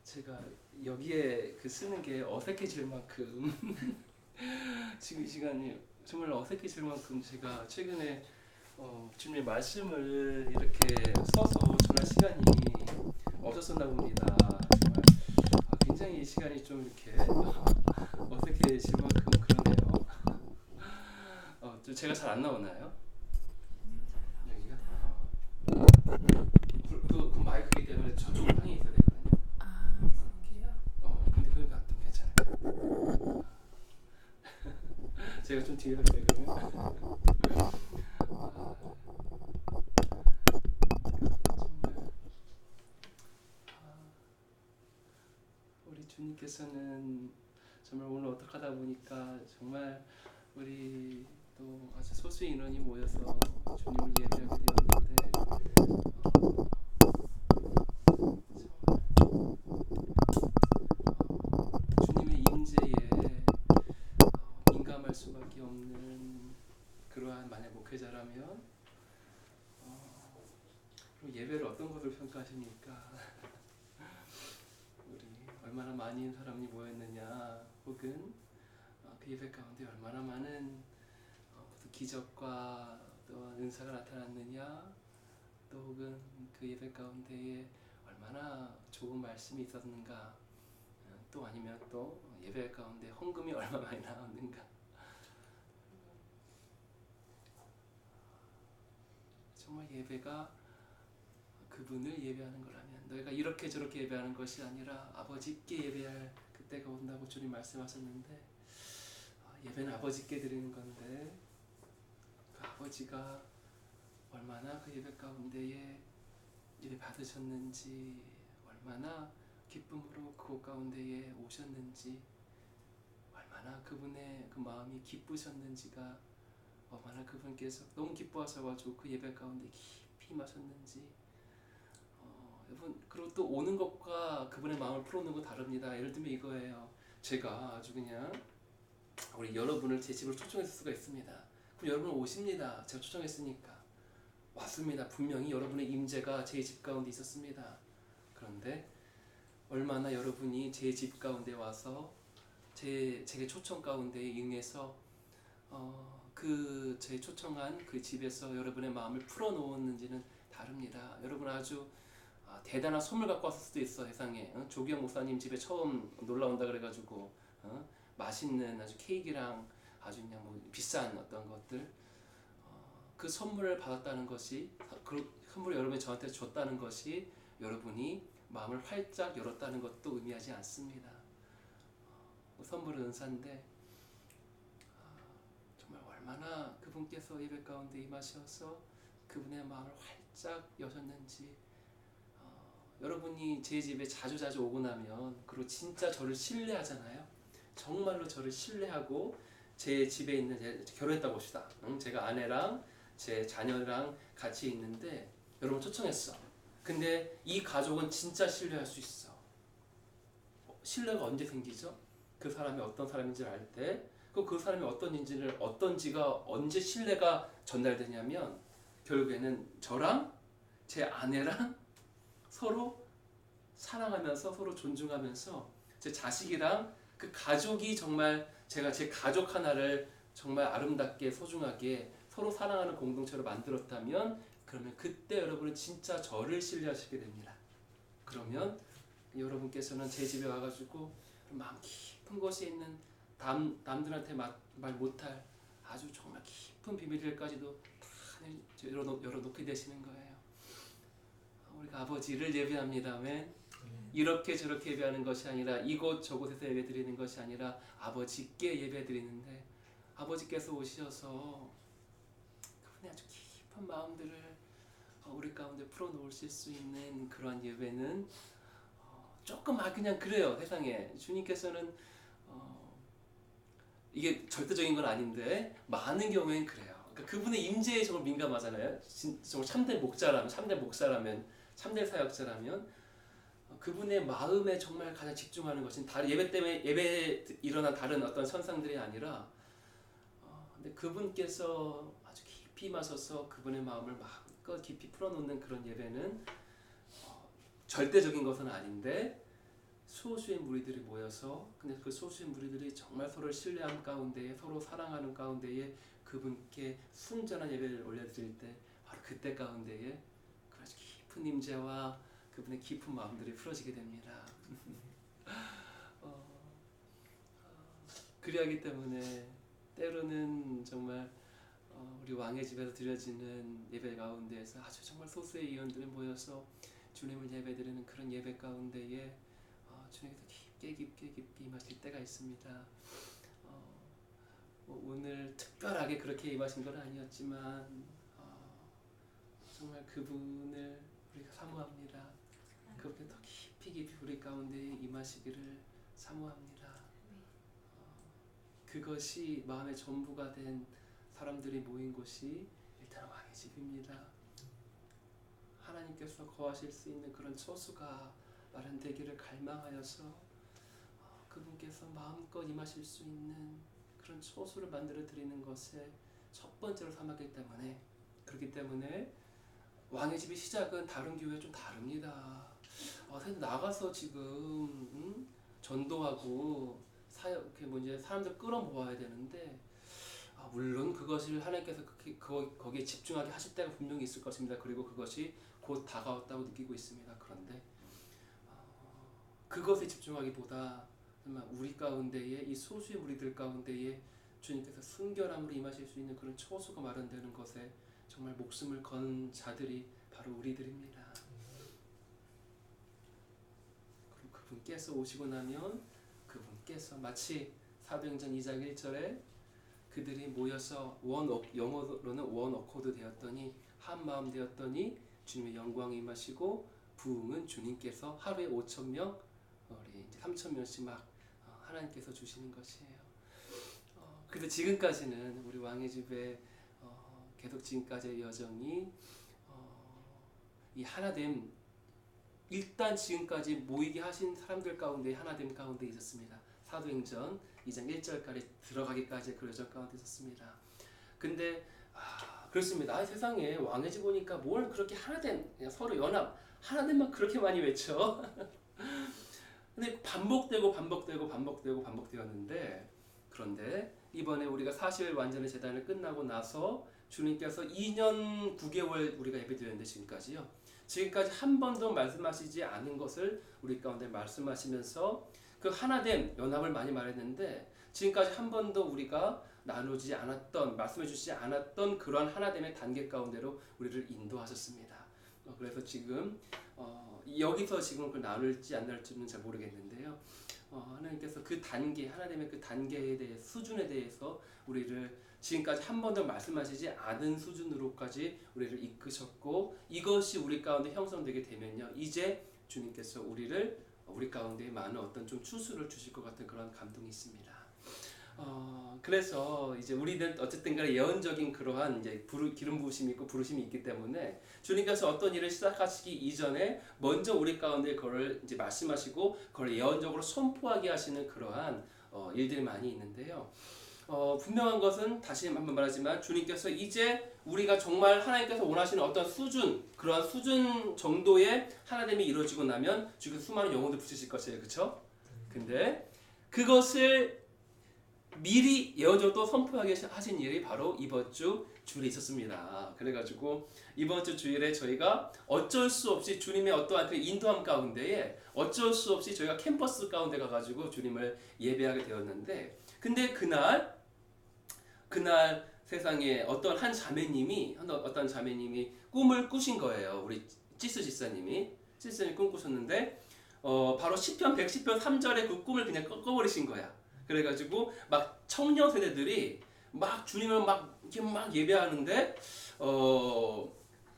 제가 여기에 그 쓰는 게 어색해질 만큼 지금 이 시간이 정말 어색해질 만큼 제가 최근에 주님의 말씀을 이렇게 써서 전할 시간이 없었었나 봅니다. 정말 굉장히 이 시간이 좀 이렇게 어색해질 만큼 그러네요. 제가 잘 안 나오나요? 여기가? 그 마이크이기 때문에 저쪽으로 향해 있어야 되거든요. 그게요? 근데 그러니까 또 괜찮아요. 제가 좀 뒤에 할게요 그러면. 정말 우리 주님께서는 정말 오늘 어떻게 하다 보니까 정말 우리 또 아주 소수 인원이 모여서 주님을 예배하게 되었는데 주님의 임재에 민감할 수밖에 없는 그러한 만약 목회자라면 그럼 예배를 어떤 것을 평가하십니까? 우리 얼마나 많은 사람이 모였느냐, 혹은 그 예배 가운데 얼마나 많은 기적과 또 은사가 나타났느냐, 또 혹은 그 예배 가운데에 얼마나 좋은 말씀이 있었는가, 또 아니면 또 예배 가운데 헌금이 얼마 많이 나왔는가. 정말 예배가 그분을 예배하는 거라면 너희가 이렇게 저렇게 예배하는 것이 아니라 아버지께 예배할 그때가 온다고 주님 말씀하셨는데, 예배는 아버지께 드리는 건데 그 아버지가 얼마나 그 예배 가운데에 예배 받으셨는지, 얼마나 기쁨으로 그곳 가운데에 오셨는지, 얼마나 그분의 그 마음이 기쁘셨는지가, 얼마나 그분께서 너무 기뻐하셔가지고 그 예배 가운데 깊이 임하셨는지. 여러분, 그리고 또 오는 것과 그분의 마음을 풀어놓는 건 다릅니다. 예를 들면 이거예요. 제가 아주 그냥 우리 여러분을 제 집으로 초청했을 수가 있습니다. 그럼 여러분 오십니다. 제가 초청했으니까 왔습니다. 분명히 여러분의 임재가 제 집 가운데 있었습니다. 그런데 얼마나 여러분이 제 집 가운데 와서 제게 초청 가운데 응해서 제 초청한 그 집에서 여러분의 마음을 풀어놓았는지는 다릅니다. 여러분 아주 대단한 선물 갖고 왔을 수도 있어. 세상에 조기영 목사님 집에 처음 놀러 온다 그래가지고 맛있는 아주 케이크랑 아주 그냥 뭐 비싼 어떤 것들, 그 선물을 받았다는 것이, 그 선물을 여러분이 저한테 줬다는 것이 여러분이 마음을 활짝 열었다는 것도 의미하지 않습니다. 선물은 은사인데 정말 얼마나 그분께서 예배 가운데 임하셔서 그분의 마음을 활짝 여셨는지. 여러분이 제 집에 자주 오고 나면, 그리고 진짜 저를 신뢰하잖아요. 정말로 저를 신뢰하고 제 집에 있는, 결혼했다고 봅시다. 제가 아내랑 제 자녀랑 같이 있는데 여러분 초청했어. 근데 이 가족은 진짜 신뢰할 수 있어. 신뢰가 언제 생기죠? 그 사람이 어떤 사람인지 알 때, 그 사람이 어떤지가 언제 신뢰가 전달되냐면, 결국에는 저랑 제 아내랑 서로 사랑하면서 서로 존중하면서 제 자식이랑 그 가족이 정말 제가 제 가족 하나를 정말 아름답게 소중하게 서로 사랑하는 공동체로 만들었다면, 그러면 그때 여러분은 진짜 저를 신뢰하시게 됩니다. 그러면 여러분께서는 제 집에 와가지고 마음 깊은 곳에 있는 남들한테 말 못할 아주 정말 깊은 비밀들까지도 다 열어놓게 되시는 거예요. 우리가 아버지를 예배합니다. 아멘. 이렇게 저렇게 예배하는 것이 아니라 이곳 저곳에서 예배드리는 것이 아니라 아버지께 예배드리는데, 아버지께서 오셔서 그분의 아주 깊은 마음들을 우리 가운데 풀어놓으실 수 있는 그러한 예배는 조금 그냥 그래요. 세상에 주님께서는 이게 절대적인 건 아닌데 많은 경우엔 그래요. 그러니까 그분의 임재에 정말 민감하잖아요. 정말 참된 목사라면 참된 사역자라면 그분의 마음에 정말 가장 집중하는 것은 다른 예배 때문에 예배에 일어난 다른 어떤 현상들이 아니라, 근데 그분께서 아주 깊이 임하셔서 그분의 마음을 마음껏 깊이 풀어놓는 그런 예배는 절대적인 것은 아닌데 소수의 무리들이 모여서 근데 그 소수의 무리들이 정말 서로를 신뢰하는 가운데에 서로 사랑하는 가운데에 그분께 순전한 예배를 올려드릴 때 바로 그때 가운데에 그 아주 깊은 임재와 그분의 깊은 마음들이 풀어지게 됩니다. 그리하기 때문에 때로는 정말 우리 왕의 집에서 드려지는 예배 가운데에서 아주 정말 소수의 의원들이 모여서 주님을 예배드리는 그런 예배 가운데에 주님께서 깊게 임하실 때가 있습니다. 오늘 특별하게 그렇게 임하신 건 아니었지만 정말 그분을 우리가 사모합니다. 그분께 더 깊이 우리 가운데 임하시기를 사모합니다. 그것이 마음의 전부가 된 사람들이 모인 곳이 일단 왕의 집입니다. 하나님께서 거하실 수 있는 그런 처소가 마련되기를 갈망하여서 그분께서 마음껏 임하실 수 있는 그런 처소를 만들어 드리는 것에 첫 번째로 삼았기 때문에 그렇기 때문에 왕의 집의 시작은 다른 교회와 좀 다릅니다. 나가서 지금 전도하고 사람들 끌어모아야 되는데 물론 그것을 하나님께서 거기에 집중하게 하실 때가 분명히 있을 것입니다. 그리고 그것이 곧 다가왔다고 느끼고 있습니다. 그런데 그것에 집중하기보다 우리 가운데에 이 소수의 무리들 가운데에 주님께서 순결함으로 임하실 수 있는 그런 처소가 마련되는 것에 정말 목숨을 건 자들이 바로 우리들입니다. 그리고 그분께서 오시고 나면 그분께서 마치 사도행전 2장 1절에 그들이 모여서 영어로는 원 어코드 되었더니 한 마음 되었더니 주님의 영광이 임하시고 부흥은 주님께서 하루에 5,000명, 우리 이제 3,000명씩 막 하나님께서 주시는 것이에요. 그래서 지금까지는 우리 왕의 집에 계속 지금까지의 여정이 이 하나됨 일단 지금까지 모이게 하신 사람들 가운데 하나됨 가운데 있었습니다. 사도행전 2장 1절까지 들어가기까지 그 여정 가운데 있었습니다. 근데 그렇습니다. 세상에 왕의 집 오니까 뭘 그렇게 하나됨 그냥 서로 연합 하나됨만 그렇게 많이 외쳐. 근데 반복되었는데 그런데 이번에 우리가 40일 완전의 제단을 끝나고 나서 주님께서 2년 9개월 우리가 예배드렸는데 지금까지 한 번도 말씀하시지 않은 것을 우리 가운데 말씀하시면서 그 하나됨 연합을 많이 말했는데 지금까지 한 번도 우리가 나누지 않았던 말씀해 주시지 않았던 그러한 하나됨의 단계 가운데로 우리를 인도하셨습니다. 그래서 지금 여기서 지금 그걸 나눌지 안 나눌지는 잘 모르겠는데요. 하나님께서 그 단계 하나됨의 그 단계에 대해 수준에 대해서 우리를 지금까지 한 번도 말씀하시지 않은 수준으로까지 우리를 이끄셨고 이것이 우리 가운데 형성되게 되면요 이제 주님께서 우리 가운데 많은 어떤 좀 추수를 주실 것 같은 그런 감동이 있습니다. 그래서 이제 우리는 어쨌든 간에 예언적인 그러한 이제 기름 부으심이 있고 부르심이 있기 때문에 주님께서 어떤 일을 시작하시기 이전에 먼저 우리 가운데 그걸 이제 말씀하시고 그걸 예언적으로 선포하게 하시는 그러한 일들이 많이 있는데요. 분명한 것은 다시 한번 말하지만 주님께서 이제 우리가 정말 하나님께서 원하시는 어떤 수준 그러한 수준 정도의 하나됨이 이루어지고 나면 주께서 수많은 영혼들 붙이실 것이에요. 그렇죠? 근데 그것을 미리 예언적으로 선포하게 하신 일이 바로 이번 주 주일에 있었습니다. 그래가지고 이번 주 주일에 저희가 어쩔 수 없이 주님의 어떠한 그 인도함 가운데에 어쩔 수 없이 저희가 캠퍼스 가운데 가가지고 주님을 예배하게 되었는데 근데 그날 세상에 어떤 자매님이 꿈을 꾸신 거예요. 우리 찌스 집사님이 꿈 꾸셨는데 바로 시편 110편 3절에 그 꿈을 그냥 꺾어버리신 거야. 그래가지고 막 청년 세대들이 막 주님을 이렇게 예배하는데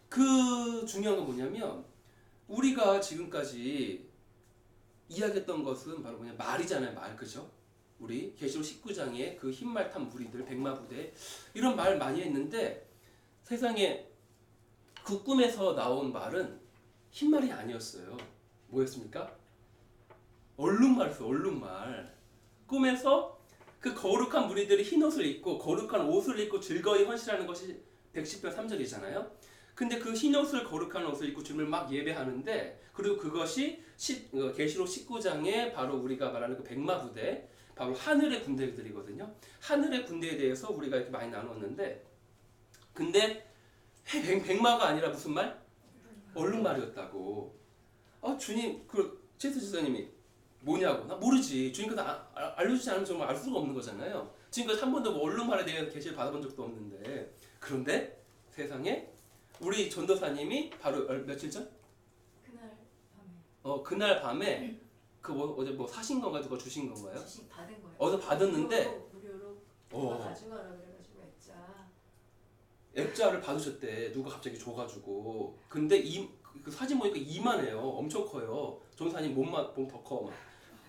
그 중요한 건 뭐냐면 우리가 지금까지 이야기했던 것은 바로 그냥 말이잖아요. 말 그죠? 우리 계시록 19장에 그 흰말 탄 무리들 백마부대 이런 말 많이 했는데 세상에 그 꿈에서 나온 말은 흰말이 아니었어요. 뭐였습니까? 얼룩말이었어요. 얼룩말. 꿈에서 그 거룩한 무리들이 흰 옷을 입고 거룩한 옷을 입고 즐거이 헌신하는 것이 110편 3절이잖아요. 근데 그 흰 옷을 거룩한 옷을 입고 주님을 막 예배하는데, 그리고 그것이 계시록 19장에 바로 우리가 말하는 그 백마 부대, 바로 하늘의 군대들이거든요. 하늘의 군대에 대해서 우리가 이렇게 많이 나누었는데, 근데 백마가 아니라 무슨 말? 얼룩말이었다고. 주님, 최수 지사님이 뭐냐고. 나 모르지. 주님께서 알려주지 않으면 정말 알 수가 없는 거잖아요. 지금까지 한 번도 얼룩말에 대해서 계시를 받아본 적도 없는데. 그런데 세상에 우리 전도사님이 바로 며칠 전? 그날 밤에. 그날 밤에 어제 사신 건가요? 누가 주신 건가요? 받은 거예요. 어제 받았는데 무료로 가져가라 그래가지고 액자를 받으셨대. 누가 갑자기 줘가지고. 근데 그 사진 보니까 이만해요. 엄청 커요. 전도사님 몸 더 커. 막.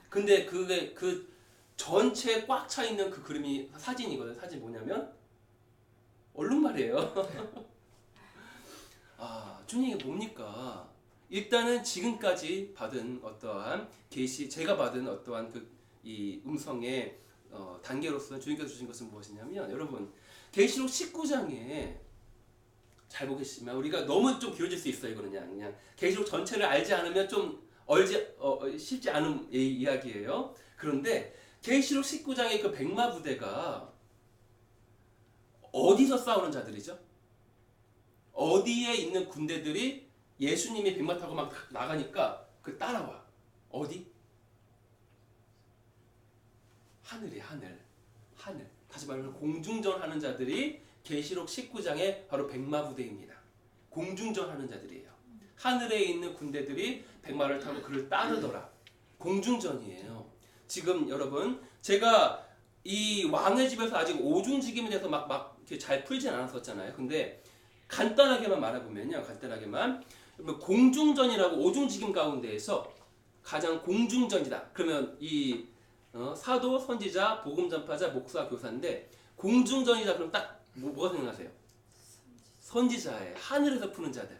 근데 그게 그 전체 꽉 차 있는 그 그림이 사진이거든. 사진 뭐냐면 얼룩말이에요. 주님이 뭡니까? 일단은 지금까지 받은 어떠한 계시, 제가 받은 어떠한 이 음성의 단계로서 주님께서 주신 것은 무엇이냐면, 여러분 계시록 19장에 잘 보겠지만, 우리가 너무 좀 길어질 수 있어요. 이거는 그냥 계시록 전체를 알지 않으면 좀 쉽지 않은 이야기예요. 그런데 계시록 19장의 그 백마 부대가 어디서 싸우는 자들이죠? 어디에 있는 군대들이 예수님이 백마 타고 막 나가니까 따라와. 어디? 하늘이에요. 하늘. 다시 말하면 공중전 하는 자들이 계시록 19장의 바로 백마 부대입니다. 공중전 하는 자들이에요. 하늘에 있는 군대들이 백마를 타고 그를 따르더라. 공중전이에요. 지금 여러분, 제가 이 왕의 집에서 아직 오중지김에 대해서 막 이렇게 잘 풀진 않았었잖아요. 근데 간단하게만 말해보면요. 공중전이라고, 오중지김 가운데에서 가장 공중전이다. 그러면 이 사도, 선지자, 복음전파자, 목사, 교사인데, 공중전이다 그럼 딱 뭐가 생각나세요? 선지자예요. 하늘에서 푸는 자들.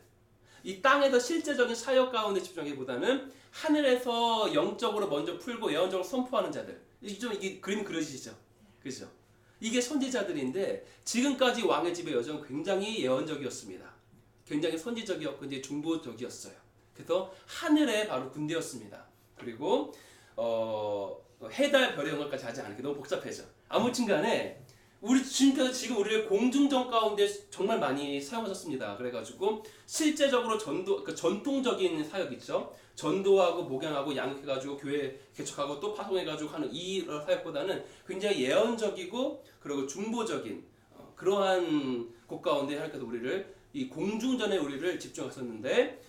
이 땅에서 실제적인 사역 가운데 집중하기보다는 하늘에서 영적으로 먼저 풀고 예언적으로 선포하는 자들. 이게 그림이 그려지시죠? 그죠? 이게 선지자들인데, 지금까지 왕의 집의 여정은 굉장히 예언적이었습니다. 굉장히 선지적이었고 이제 중보적이었어요. 그래서 하늘의 바로 군대였습니다. 그리고 해달 별의 영역까지 하지 않을게 너무 복잡해져. 아무튼간에 우리 주님께서 지금 우리를 공중전 가운데 정말 많이 사용하셨습니다. 그래가지고 실제적으로 전통적인 사역 있죠. 전도하고 목양하고 양육해가지고 교회 개척하고 또 파송해가지고 하는 이 사역보다는 굉장히 예언적이고 그리고 중보적인 그러한 곳 가운데 하나님께서 우리를 이 공중전에 우리를 집중하셨는데,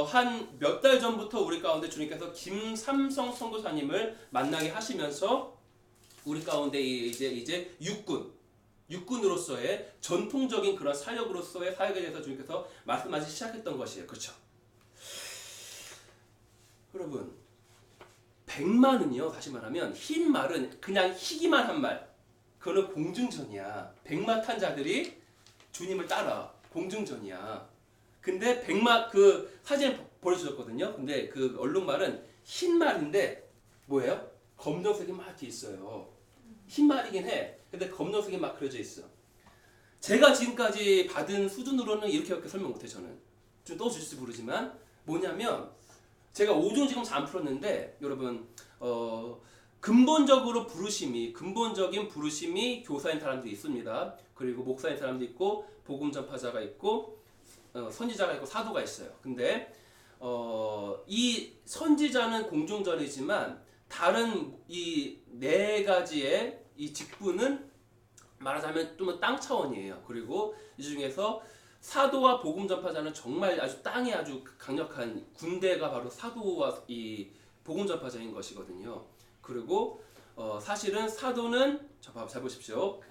한 몇 달 전부터 우리 가운데 주님께서 김삼성 선교사님을 만나게 하시면서 우리 가운데 이제 육군으로서의 전통적인 그런 사역으로서의 사역에 대해서 주님께서 말씀하시기 시작했던 것이에요. 그렇죠? 여러분, 백마는요, 다시 말하면 흰 말은 그냥 희기만 한 말, 그거는 공중전이야. 백마 탄 자들이 주님을 따라 공중전이야. 근데 백마 사진을 보여주셨거든요. 근데 그 얼룩말은 흰 말인데 뭐예요? 검정색이 막 이렇게 있어요. 흰 말이긴 해. 근데 검정색이 막 그려져 있어. 제가 지금까지 받은 수준으로는 이렇게밖에 설명 못해. 저는 좀 떠주실지 모르지만 뭐냐면, 제가 오중 지금 잘 안 풀었는데 여러분, 근본적인 부르심이 교사인 사람들이 있습니다. 그리고 목사인 사람도 있고 복음 전파자가 있고 선지자가 있고 사도가 있어요. 근데 이 선지자는 공중전이지만 다른 이 네 가지의 이 직분은 말하자면 좀 땅 차원이에요. 그리고 이 중에서 사도와 복음 전파자는 정말 아주 땅에 아주 강력한 군대가 바로 사도와 이 복음 전파자인 것이거든요. 그리고 사실은 사도는 잘 보십시오.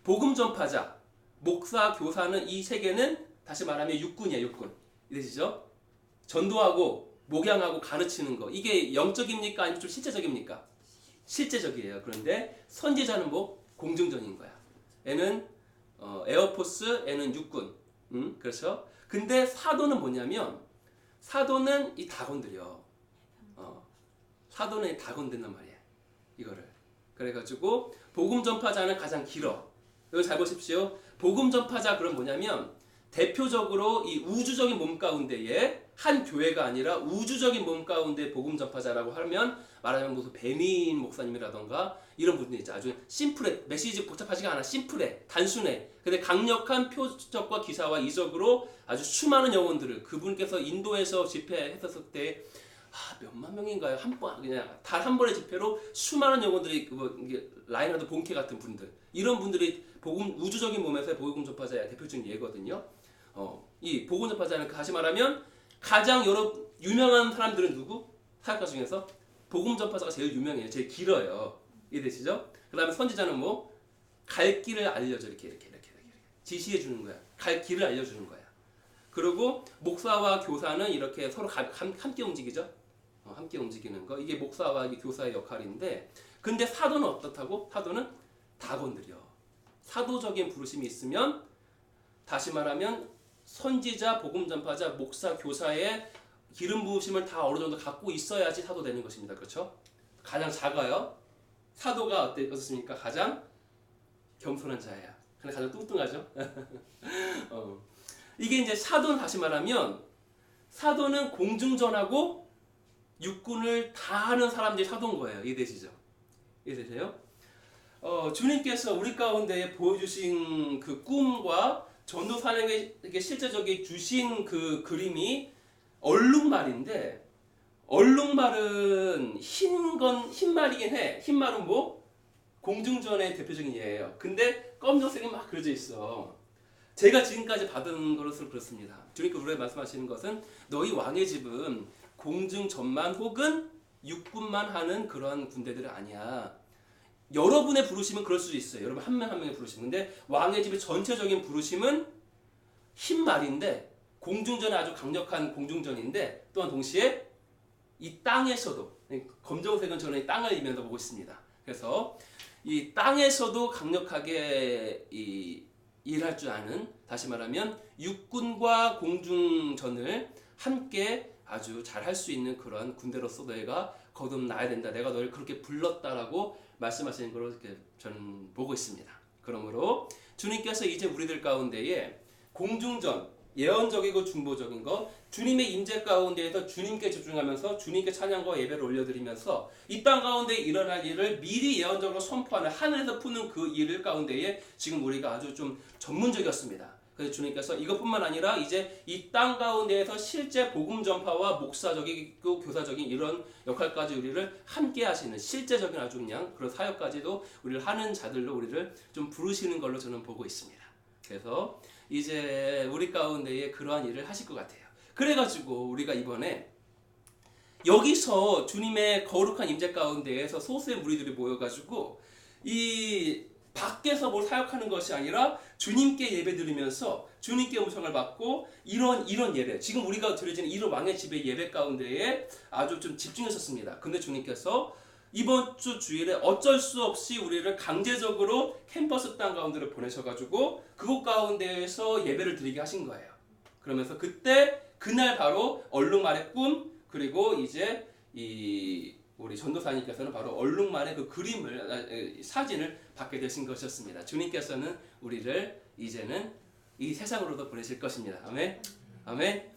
복음 전파자, 목사, 교사는 이 세계는 다시 말하면 육군이에요. 육군. 이해되시죠? 전도하고 목양하고 가르치는 거. 이게 영적입니까? 아니면 좀 실제적입니까? 실제적이에요. 그런데 선지자는 공중전인 거야. 얘는 에어포스, 얘는 육군. 그렇죠? 근데 사도는 뭐냐면, 사도는 다 건드려. 사도는 다 건드는 말이야. 이거를. 그래가지고 복음 전파자는 가장 길어. 이거 잘 보십시오. 복음 전파자 그럼 뭐냐면 대표적으로 이 우주적인 몸 가운데에 한 교회가 아니라 우주적인 몸 가운데 복음 전파자라고 하면 말하자면 무슨 배민 목사님이라던가 이런 분들이 있죠. 아주 심플해. 메시지 복잡하지가 않아. 심플해. 단순해. 근데 강력한 표적과 기사와 이적으로 아주 수많은 영혼들을 그분께서 인도에서 집회했었을 때 몇만 명인가요? 한 번 그냥 단 한 번의 집회로 수많은 영혼들이 이게 라인하드 본캐 같은 분들 이런 분들이 복음 우주적인 몸에서의 복음 전파자의 대표적인 예거든요. 이 복음 전파자는 다시 말하면 가장 여러 유명한 사람들은 누구? 사역가 중에서 복음 전파자가 제일 유명해요. 제일 길어요. 이해되시죠? 그다음에 선지자는 뭐 갈 길을 알려줘 이렇게 지시해 주는 거야. 갈 길을 알려주는 거야. 그리고 목사와 교사는 이렇게 서로 함께 움직이죠. 함께 움직이는 거 이게 목사와 교사의 역할인데 근데 사도는 어떻다고? 사도는 다 건드려. 사도적인 부르심이 있으면 다시 말하면 선지자, 복음 전파자, 목사, 교사의 기름 부으심을 다 어느 정도 갖고 있어야지 사도 되는 것입니다. 그렇죠? 가장 작아요. 사도가 어떻습니까? 가장 겸손한 자예요. 근데 가장 뚱뚱하죠. 이게 이제 사도는 다시 말하면 사도는 공중전하고 육군을 다 하는 사람들이 사도인 거예요. 이해되시죠? 이해되세요? 주님께서 우리 가운데 보여주신 그 꿈과 전도사님에게 실제적인 주신 그 그림이 얼룩말인데 얼룩말은 흰 말이긴 해. 흰 말은 뭐? 공중전의 대표적인 예예요. 근데 검정색이 막 그려져 있어. 제가 지금까지 받은 것으로 그렇습니다. 주님께서 우리에게 말씀하시는 것은 너희 왕의 집은 공중전만 혹은 육군만 하는 그러한 군대들이 아니야. 여러분의 부르심은 그럴 수도 있어요. 여러분 한 명 한 명의 부르심. 근데 왕의 집의 전체적인 부르심은 흰 말인데 공중전은 아주 강력한 공중전인데 또한 동시에 이 땅에서도 검정색은 저는 땅을 이면서 보고 있습니다. 그래서 이 땅에서도 강력하게 일할 줄 아는 다시 말하면 육군과 공중전을 함께 아주 잘 할 수 있는 그런 군대로서 너희가 거듭나야 된다. 내가 너희를 그렇게 불렀다라고 말씀하시는 걸로 이렇게 저는 보고 있습니다. 그러므로 주님께서 이제 우리들 가운데에 공중전 예언적이고 중보적인 것 주님의 임재 가운데에서 주님께 집중하면서 주님께 찬양과 예배를 올려드리면서 이 땅 가운데 일어날 일을 미리 예언적으로 선포하는 하늘에서 푸는 그 일 가운데에 지금 우리가 아주 좀 전문적이었습니다. 그래서 주님께서 이것뿐만 아니라 이제 이 땅 가운데에서 실제 복음 전파와 목사적이고 교사적인 이런 역할까지 우리를 함께 하시는 실제적인 아주 그냥 그런 사역까지도 우리를 하는 자들로 우리를 좀 부르시는 걸로 저는 보고 있습니다. 그래서 이제 우리 가운데에 그러한 일을 하실 것 같아요. 그래가지고 우리가 이번에 여기서 주님의 거룩한 임재 가운데에서 소수의 무리들이 모여가지고 이 밖에서 뭘 사역하는 것이 아니라 주님께 예배 드리면서 주님께 음성을 받고 이런 예배 지금 우리가 드려지는 이런 왕의 집의 예배 가운데에 아주 좀 집중했었습니다. 근데 주님께서 이번 주 주일에 어쩔 수 없이 우리를 강제적으로 캠퍼스 땅 가운데로 보내셔가지고 그곳 가운데에서 예배를 드리게 하신 거예요. 그러면서 그날 바로 얼룩말의 꿈 그리고 이제 우리 전도사님께서는 바로 얼룩말의 그 사진을 받게 되신 것이었습니다. 주님께서는 우리를 이제는 이 세상으로도 보내실 것입니다. 아멘. 아멘.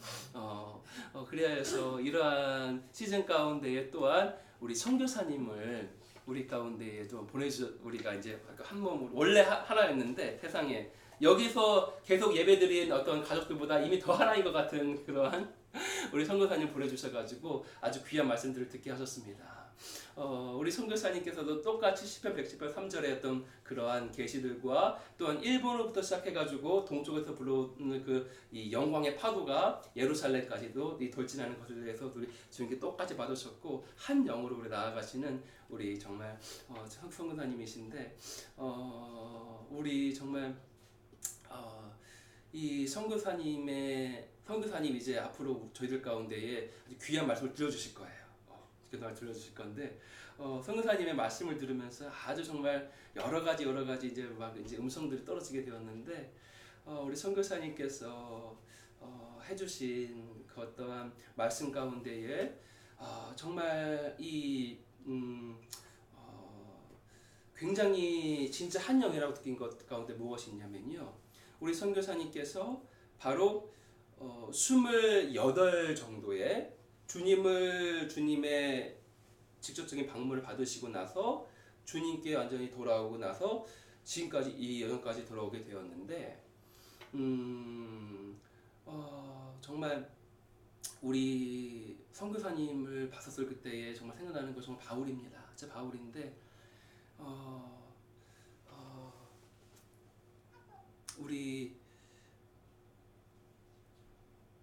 그래야 해서 이러한 시즌 가운데에 또한 우리 선교사님을 우리 가운데에 좀 우리가 이제 한 몸으로 원래 하나였는데 세상에 여기서 계속 예배드린 어떤 가족들보다 이미 더 하나인 것 같은 그러한 우리 선교사님 보내주셔가지고 아주 귀한 말씀들을 듣게 하셨습니다. 우리 선교사님께서도 똑같이 10편 110편 3절에 했던 그러한 계시들과 또한 일본으로부터 시작해가지고 동쪽에서 불러오는 이 영광의 파도가 예루살렘까지도 돌진하는 것에 대해서 우리 주님께 똑같이 받으셨고 한 영으로 우리 나아가시는 우리 정말 선교사님이신데 우리 정말 이 선교사님 이제 앞으로 저희들 가운데에 귀한 말씀을 들려주실 거예요. 그동안 들려주실 건데 선교사님의 말씀을 들으면서 아주 정말 여러 가지 이제 음성들이 떨어지게 되었는데 우리 선교사님께서 해주신 그 어떠한 말씀 가운데에 정말 굉장히 진짜 한 영이라고 느낀 것 가운데 무엇이 있냐면요. 우리 선교사님께서 바로 28 정도의 주님의 직접적인 방문을 받으시고 나서 주님께 완전히 돌아오고 나서 지금까지 이 여정까지 돌아오게 되었는데 정말 우리 선교사님을 봤었을 그때에 정말 생각나는 거 정말 바울입니다. 진짜 바울인데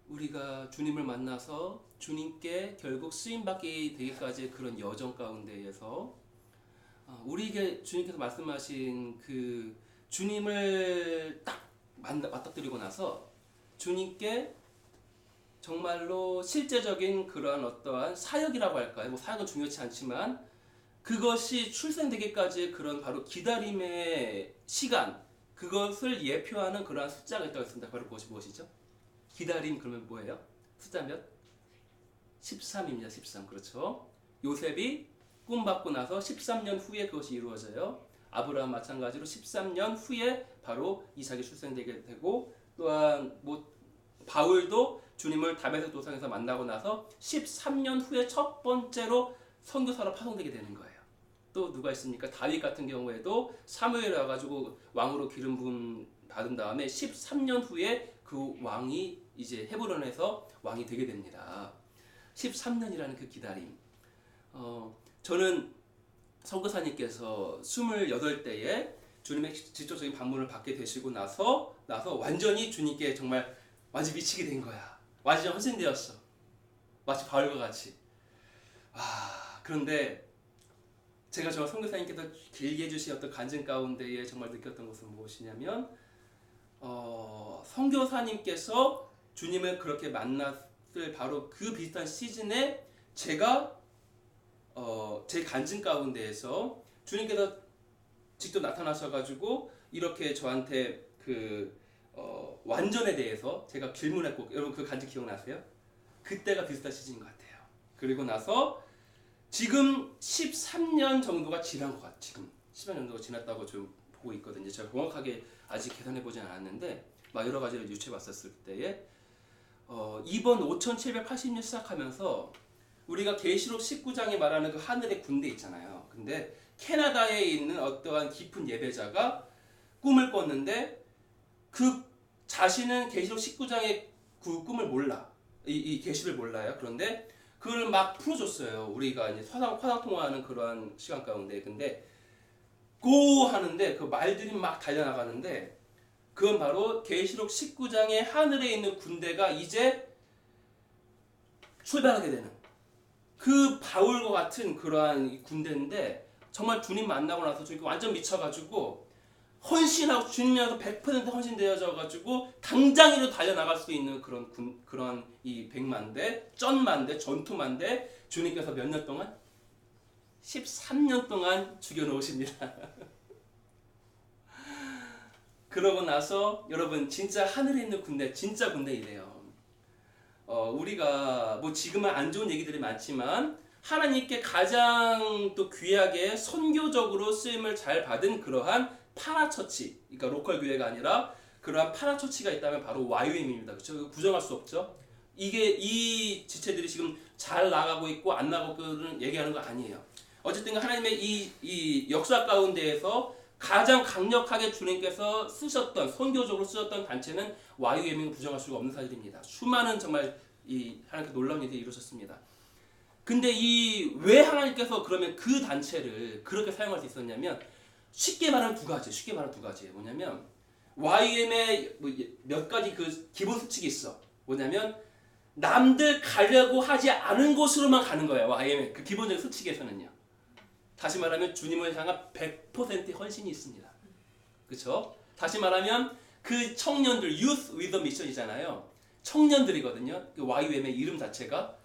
우리가 주님을 만나서 주님께 결국 쓰임받게 되기까지의 그런 여정 가운데에서 우리에게 주님께서 말씀하신 그 주님을 딱 맞닥뜨리고 나서 주님께 정말로 실제적인 그러한 어떠한 사역이라고 할까요? 뭐 사역은 중요치 않지만 그것이 출생되기까지의 그런 바로 기다림의 시간, 그것을 예표하는 그러한 숫자가 있다고 했습니다. 바로 그것이 무엇이죠? 기다림 그러면 뭐예요? 숫자 몇? 13입니다. 13. 그렇죠. 요셉이 꿈 받고 나서 13년 후에 그것이 이루어져요. 아브라함 마찬가지로 13년 후에 바로 이삭이 출생되게 되고, 또한 바울도 주님을 다메섹 도상에서 만나고 나서 13년 후에 첫 번째로 선교사로 파송되게 되는 거예요. 또 누가 있습니까? 다윗 같은 경우에도 사무엘에 와가지고 왕으로 기름 부음 받은 다음에 13년 후에 그 왕이 이제 헤브론에서 왕이 되게 됩니다. 13년이라는 그 기다림. 저는 선교사님께서 28대에 주님의 직접적인 방문을 받게 되시고 나서 완전히 주님께 정말 완전 미치게 된 거야. 완전 헌신되었어. 마치 바울과 같이. 그런데 제가 정말 선교사님께서 길게 해주신 어떤 간증 가운데에 정말 느꼈던 것은 무엇이냐면 선교사님께서 주님을 그렇게 만났을 바로 그 비슷한 시즌에 제가 제 간증 가운데에서 주님께서 직접 나타나셔가지고 이렇게 저한테 완전에 대해서 제가 질문했고, 여러분 그 간증 기억나세요? 그때가 비슷한 시즌인 것 같아요. 그리고 나서 지금 13년 정도가 지난 것 같아요. 지금 13년 정도가 지났다고 좀 보고 있거든요. 제가 정확하게 아직 계산해보진 않았는데 막 여러 가지를 유추해봤었을 때에 이번 5780년 시작하면서 우리가 계시록 19장에 말하는 그 하늘의 군대 있잖아요. 근데 캐나다에 있는 어떠한 깊은 예배자가 꿈을 꿨는데 그 자신은 계시록 19장의 그 꿈을 몰라. 이 계시를 몰라요. 그런데 그걸 막 풀어줬어요. 우리가 이제 화상 통화하는 그러한 시간 가운데. 근데 고 하는데 그 말들이 막 달려나가는데 그건 바로 계시록 19장의 하늘에 있는 군대가 이제 출발하게 되는 그 바울과 같은 그러한 군대인데, 정말 주님 만나고 나서 주님 완전 미쳐가지고 헌신하고 주님이라도 100% 헌신되어져가지고 당장이라도 달려나갈 수 있는 그런 이 100만대, 전만대, 전투만대 주님께서 몇 년 동안? 13년 동안 죽여놓으십니다. 그러고 나서 여러분 진짜 하늘에 있는 군대, 진짜 군대이래요. 우리가 지금은 안 좋은 얘기들이 많지만 하나님께 가장 또 귀하게 선교적으로 쓰임을 잘 받은 그러한 파라처치, 그러니까 로컬 교회가 아니라 그러한 파라처치가 있다면 바로 YUM입니다. 그렇죠? 부정할 수 없죠. 이 지체들이 지금 잘 나가고 있고 안 나가고 있는 얘기하는 거 아니에요. 어쨌든 하나님의 이 역사 가운데에서 가장 강력하게 주님께서 쓰셨던, 선교적으로 쓰셨던 단체는 YUM을 부정할 수가 없는 사실입니다. 수많은 정말 이 하나님께 놀라운 일들이 이루셨습니다. 근데 왜 하나님께서 그러면 그 단체를 그렇게 사용할 수 있었냐면, 쉽게 말하면 두 가지예요. 뭐냐면 YM의 몇 가지 그 기본 수칙이 있어. 뭐냐면 남들 가려고 하지 않은 곳으로만 가는 거예요. YM의 그 기본적인 수칙에서는요. 다시 말하면 주님을 향한 100%의 헌신이 있습니다. 그렇죠? 다시 말하면 그 청년들, Youth with a Mission이잖아요. 청년들이거든요. 그 YM의 이름 자체가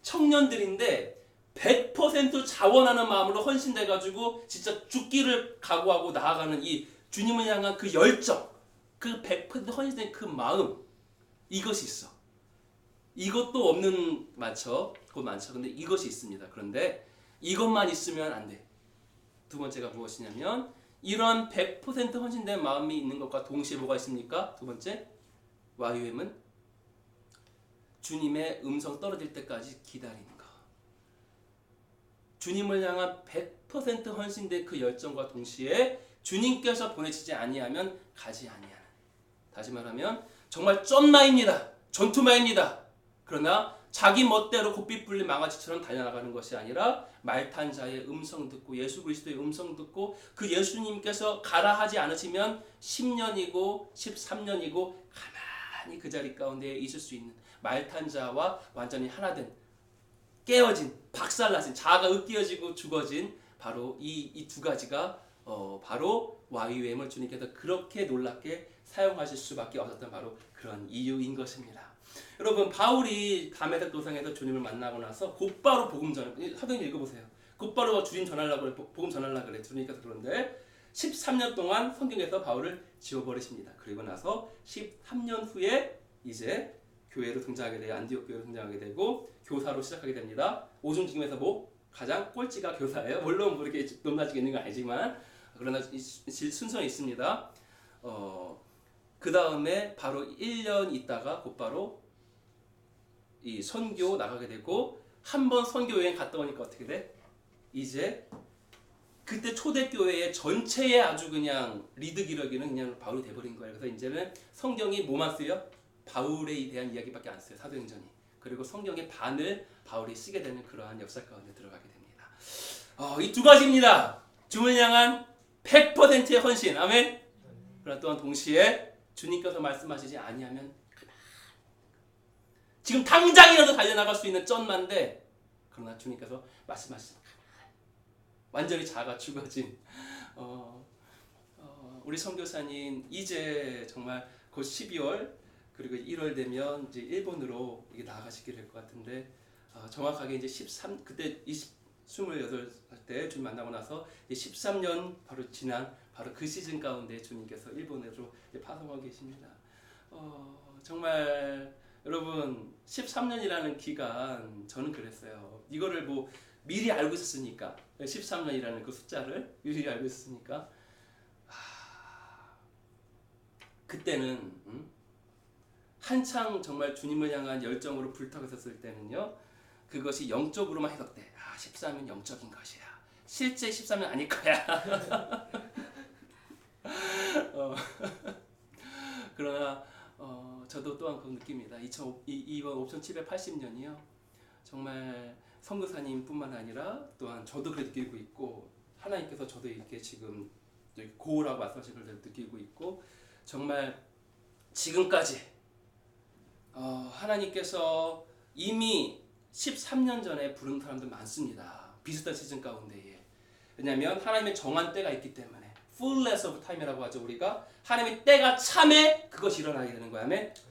청년들인데 100% 자원하는 마음으로 헌신돼가지고 진짜 죽기를 각오하고 나아가는 이 주님을 향한 그 열정, 그 100% 헌신된 그 마음, 이것이 있어. 이것도 없는 많죠. 그거 많죠. 근데 이것이 있습니다. 그런데 이것만 있으면 안 돼. 두 번째가 무엇이냐면 이런 100% 헌신된 마음이 있는 것과 동시에 뭐가 있습니까? 두 번째, YOM은 주님의 음성 떨어질 때까지 기다리는 거. 주님을 향한 100% 헌신된 그 열정과 동시에 주님께서 보내시지 아니하면 가지 아니하는. 다시 말하면 정말 쩐마입니다. 전투마입니다. 그러나 자기 멋대로 고삐 뿔린 망아지처럼 달려나가는 것이 아니라 말탄 자의 음성 듣고 예수 그리스도의 음성 듣고 그 예수님께서 가라 하지 않으시면 10년이고 13년이고 가만히 그 자리 가운데 있을 수 있는 말탄 자와 완전히 하나된 깨어진 박살나진 자아가 으깨어지고 죽어진 바로 이 두 가지가 바로 YOM을 주님께서 그렇게 놀랍게 사용하실 수밖에 없었던 바로 그런 이유인 것입니다. 여러분 바울이 다메섹 도상에서 주님을 만나고 나서 곧바로 복음 전 사도행 읽어보세요. 곧바로 주님 전하려고 그래, 복음 전하려고 그래 주님께서. 그런데 13년 동안 성경에서 바울을 지워버리십니다. 그리고 나서 13년 후에 이제 교회로 등장하게 돼요. 안디옥 교회로 등장하게 되고 교사로 시작하게 됩니다. 오중직임에서 뭐 가장 꼴찌가 교사예요. 물론 뭐 이렇게 높낮이게 있는 건 아니지만 그러나 순서는 있습니다. 그 다음에 바로 1년 있다가 곧바로 이 선교 나가게 되고 한 번 선교 여행 갔다 오니까 어떻게 돼? 이제 그때 초대교회의 전체의 아주 그냥 리드 기러기는 그냥 바울이 돼버린 거예요. 그래서 이제는 성경이 뭐만 쓰여? 바울에 대한 이야기밖에 안 써요. 사도행전이. 그리고 성경의 반을 바울이 쓰게 되는 그러한 역사 가운데 들어가게 됩니다. 이 두 가지입니다. 주님을 향한 100%의 헌신. 아멘. 그러나 또한 동시에 주님께서 말씀하시지 아니하면 지금 당장이라도 달려나갈 수 있는 쩐만데 그러나 주님께서 말씀하시지 완전히 자아가 죽어진 우리 선교사님 이제 정말 곧 12월 그리고 1월 되면 이제 일본으로 이게 나가시게 될 것 같은데 정확하게 이제 13 그때 28살 때 주님 만나고 나서 13년 바로 지난 바로 그 시즌 가운데 주님께서 일본으로 파송하고 계십니다. 정말 여러분 13년이라는 기간 저는 그랬어요. 이거를 뭐 미리 알고 있었으니까 13년이라는 그 숫자를 미리 알고 있었으니까 그때는 한창 정말 주님을 향한 열정으로 불타고 있었을 때는요. 그것이 영적으로만 해석돼. 13은 영적인 것이야. 실제 13은 아닐 거야. 그러나 저도 또한 그 느낍니다. 이번 5780년이요. 정말 선교사님뿐만 아니라 또한 저도 그렇게 느끼고 있고 하나님께서 저도 이렇게 지금 고우라고 말씀하신 걸 느끼고 있고 정말 지금까지 하나님께서 이미 13년 전에 부른 사람들 많습니다. 비슷한 시즌 가운데에. 왜냐하면 하나님의 정한 때가 있기 때문에 fullness of time이라고 하죠. 우리가 하나님의 때가 참에 그것이 일어나게 되는 거야.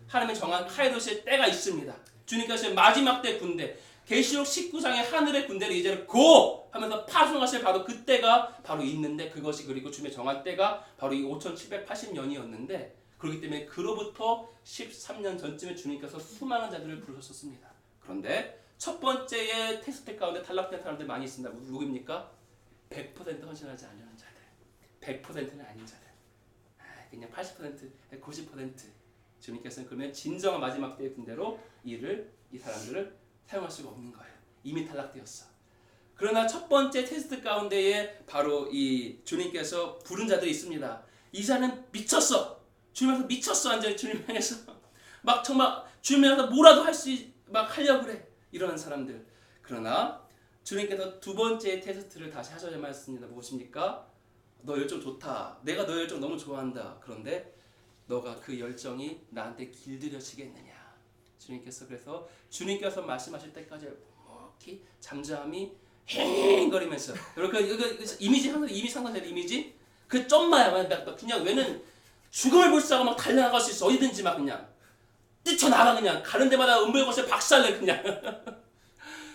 하나님의 정한 카이로스의 때가 있습니다. 주님께서 마지막 때 군대 계시록 19장의 하늘의 군대를 이제 고 하면서 파송하실 바로 그 때가 바로 있는데 그것이 그리고 주님의 정한 때가 바로 이 5780년이었는데 그렇기 때문에 그로부터 13년 전쯤에 주님께서 수많은 자들을 부르셨습니다. 그런데 첫 번째의 테스트 가운데 탈락된 사람들 많이 있습니다. 누구입니까? 100% 헌신하지 않는 자들. 100%는 아닌 자들. 그냥 80%, 90% 주님께서는 그러면 진정한 마지막 때의 군대로 이 사람들을 사용할 수가 없는 거예요. 이미 탈락되었어. 그러나 첫 번째 테스트 가운데에 바로 이 주님께서 부른 자들이 있습니다. 이 자는 미쳤어. 주님께서 미쳤어. 완전히 주님 향해서 막 정말 주님 향해서 뭐라도 막 하려고 그래. 이런 사람들. 그러나 주님께서 두 번째 테스트를 다시 하셔야만 했습니다. 무엇입니까? 너 열정 좋다. 내가 너 열정 너무 좋아한다. 그런데 너가 그 열정이 나한테 길들여지겠느냐. 주님께서 그래서 주님께서 말씀하실 때까지 이렇게 잠잠히 휑거리면서 이렇게 이미지 상상되는 이미지 그 점마야. 그냥 왜는 죽음을 불사하고 막 달려나갈 수 있어. 어디든지 막 그냥 뛰쳐나가. 그냥 가는 데마다 은불것에 박살내 그냥.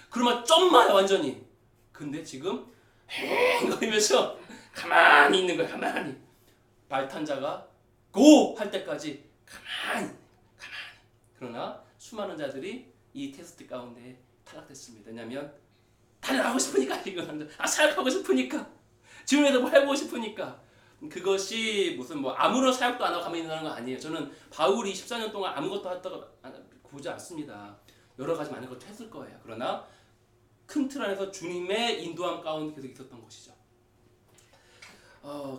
그러면 점마야 완전히. 근데 지금 휑거리면서 가만히 있는 거야. 가만히. 발탄자가 고! 할 때까지 가만히. 그러나 수많은 자들이 이 테스트 가운데 탈락됐습니다. 왜냐하면 달려나가고 싶으니까. 사역하고 싶으니까. 주님에서 뭐 해보고 싶으니까. 그것이 무슨 뭐 아무런 사역도 안 하고 가만히 있는 건 아니에요. 저는 바울이 14년 동안 아무것도 하다가 보지 않습니다. 여러 가지 많은 것도 했을 거예요. 그러나 큰 틀 안에서 주님의 인도함 가운데 계속 있었던 것이죠.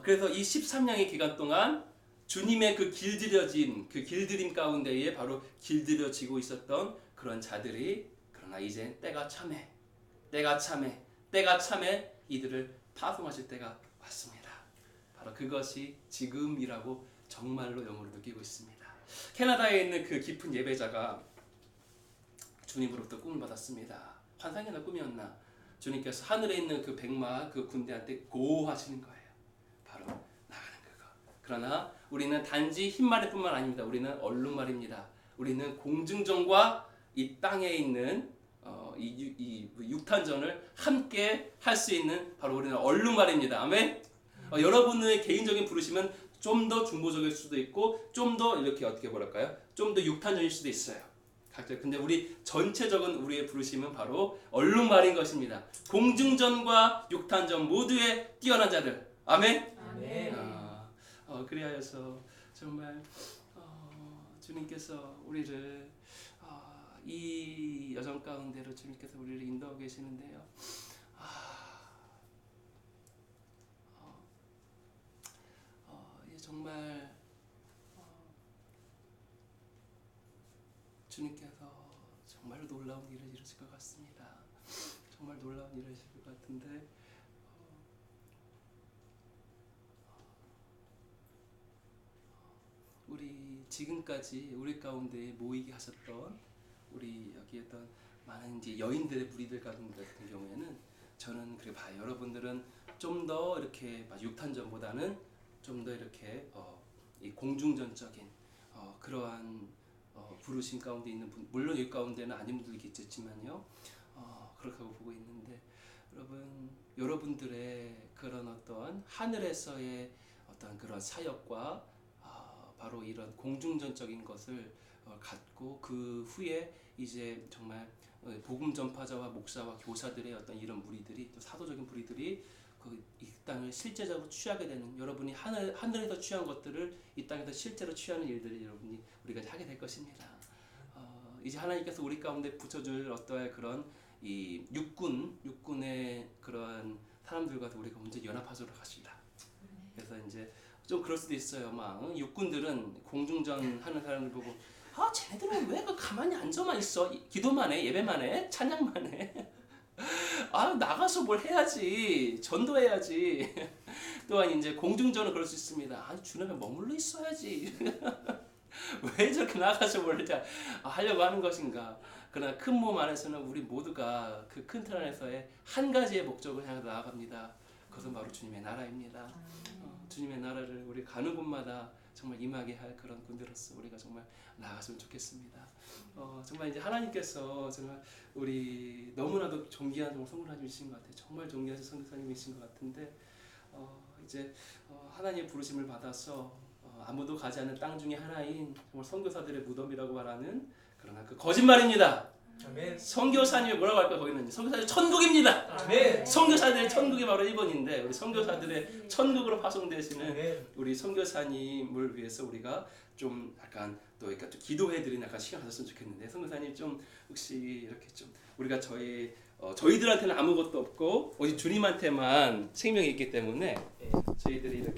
그래서 이 13년의 기간 동안 주님의 그 길들여진 그 길들임 가운데에 바로 길들여지고 있었던 그런 자들이 그러나 이제 때가 참해 이들을 파송하실 때가 왔습니다. 바로 그것이 지금이라고 정말로 영으로 느끼고 있습니다. 캐나다에 있는 그 깊은 예배자가 주님으로부터 꿈을 받았습니다. 환상이나 꿈이었나? 주님께서 하늘에 있는 그 백마 그 군대한테 고하시는 거예요. 바로 나가는 그거. 그러나 우리는 단지 흰말일뿐만 아닙니다. 우리는 얼룩말입니다. 우리는 공중전과 이 땅에 있는 이 육탄전을 함께 할 수 있는 바로 우리는 얼룩말입니다. 아멘. 여러분의 개인적인 부르심은 좀 더 중보적일 수도 있고 좀 더 이렇게 어떻게 뭐랄까요? 좀 더 육탄전일 수도 있어요. 각자. 근데 우리 전체적인 우리의 부르심은 바로 얼룩말인 것입니다. 공중전과 육탄전 모두에 뛰어난 자들. 아멘. 아멘. 그리하여서 정말 주님께서 우리를 이 여정 가운데로 주님께서 우리를 인도하고 계시는데요. 정말 주님께서 정말 놀라운 일을 이루실 것 같습니다. 정말 놀라운 일을 이루실 것 같은데 우리 지금까지 우리 가운데 모이게 하셨던 우리 여기 있던 많은 이제 여인들의 무리들 같은 경우에는 저는 그렇게 봐요. 여러분들은 좀 더 이렇게 육탄전보다는 좀 더 이렇게 이 공중전적인 그러한 부르심 가운데 있는 분, 물론 이 가운데는 아닌 분들이 있겠지만요. 그렇게 보고 있는데 여러분들의 그런 어떤 하늘에서의 어떤 그런 사역과 바로 이런 공중전적인 것을 갖고 그 후에 이제 정말 복음 전파자와 목사와 교사들의 어떤 이런 무리들이 또 사도적인 무리들이 이 땅을 실제적으로 취하게 되는 여러분이 하늘에서 취한 것들을 이 땅에서 실제로 취하는 일들을 우리가 하게 될 것입니다. 이제 하나님께서 우리 가운데 붙여줄 어떠한 그런 이 육군의 그러한 사람들과 우리가 먼저 연합하도록 하십니다. 그래서 이제 좀 그럴 수도 있어요. 막 육군들은 공중전 하는 사람들 보고 쟤네들은 왜 가만히 앉아만 있어? 기도만 해, 예배만 해, 찬양만 해. 나가서 뭘 해야지, 전도해야지. 또한 이제 공중전은 그럴 수 있습니다. 주님에 머물러 있어야지. 왜 저렇게 나가서 뭘 하려고 하는 것인가? 그러나 큰 몸 안에서는 우리 모두가 그 큰 틀 안에서의 한 가지의 목적을 향해 나아갑니다. 그것은 바로 주님의 나라입니다. 주님의 나라를 우리 가는 곳마다 정말 임하게 할 그런 분들로서 우리가 정말 나아갔으면 좋겠습니다. 정말 이제 하나님께서 정말 우리 너무나도 존귀한 성도님이신 것 같아요. 정말 존귀하신 성도님이신 것 같은데 이제 하나님의 부르심을 받아서 아무도 가지 않는 땅 중에 하나인 정말 선교사들의 무덤이라고 말하는 그러나 그 거짓말입니다. 아멘. 선교사님이 뭐라고 할까 거기는 선교사들 천국입니다. 아멘. 선교사들의 천국이 바로 1번인데 우리 선교사들의 천국으로 파송되시는 아멘. 우리 선교사님을 위해서 우리가 좀 약간 또 그러니까 좀 기도해드리는 약간 시간 가졌으면 좋겠는데 선교사님 좀 혹시 이렇게 좀 우리가 저희들한테는 아무것도 없고 오직 주님한테만 생명이 있기 때문에 저희들이 이렇게